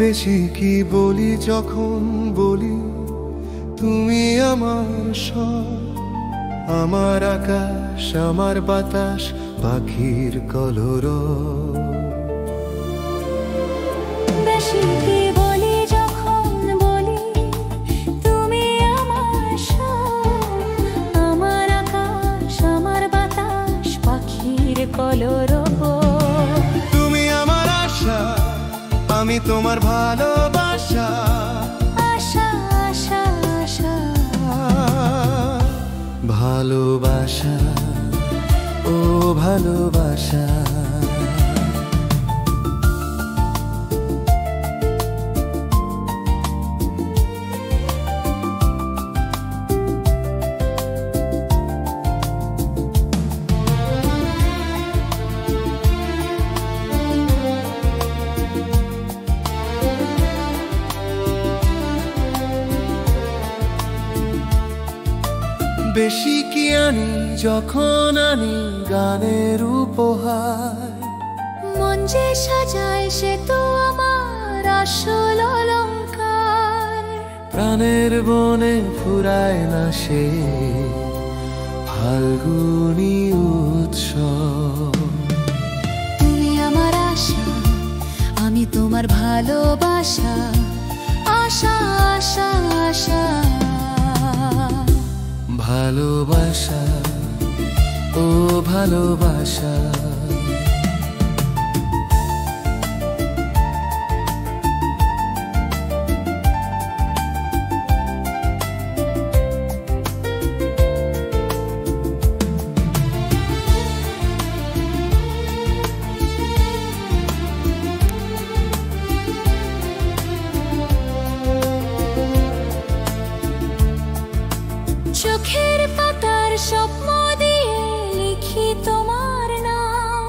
বেশি কি বলি যখন বলি তুমি আমার সব, আমার আকাশ, আমার বাতাস, পাখির কলরব। বেশি কি বলি যখন বলি তুমি আমার সব, আমার আকাশ, আমার বাতাস, পাখির কলরব। তুমি আমার আশা, আমি তোমার ভালোবাসা, আশা আশা আশা, ভালোবাসা ও ভালোবাসা। বেশি কি আনি যখন আনি গানের উপহার, মন যে সাজায় সে তো আমার আসল অলংকার। প্রাণের বনে ফুরায় না সে ফাল্গুনী উৎসব। তুমি আমার আশা, আমি তোমার ভালোবাসা, আশা আশা আশা, ভালোবাসা ও ভালোবাসা। চোখের পাতার স্বপ্ন দিয়ে লিখি তোমার নাম,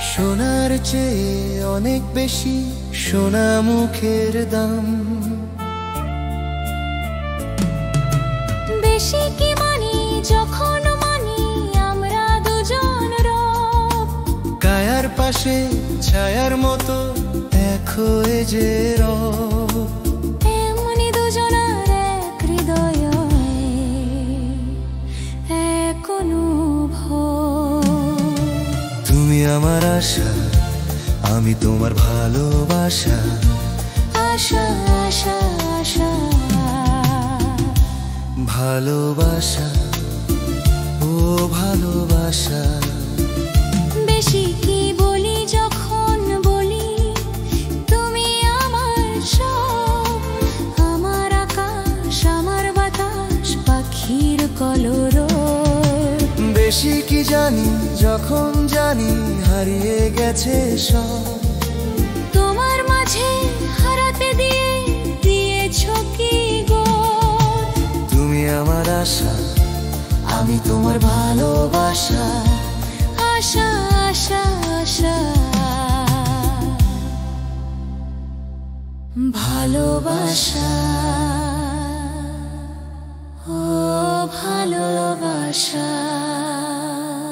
সোনার চেয়ে অনেক বেশি সোনা মুখের দাম। বেশি কি মানি যখন মানি আমরা দুজন রব, কায়ার পাশে ছায়ার মতো দেখো এ যে রব। এমনি দুজনার এক হৃদয়, এক অনুভব। তুমি আমার আশা, আমি তোমার ভালোবাসা, আশা আশা আশা, ভালোবাসা ও ভালোবাসা। বেশি কি বলি যখন বলি তুমি আমার সব, আমার আকাশ, আমার বাতাস, পাখির কলরব। বেশি কি জানি যখন জানি হারিয়ে গেছে সব, তোমার মাঝে হারাতে দিয়ে দিয়েছ কি গো। তুমি আমার আশা, আমি তোমার ভালোবাসা, আশা আশা আশা, ভালোবাসা ও ভালোবাসা।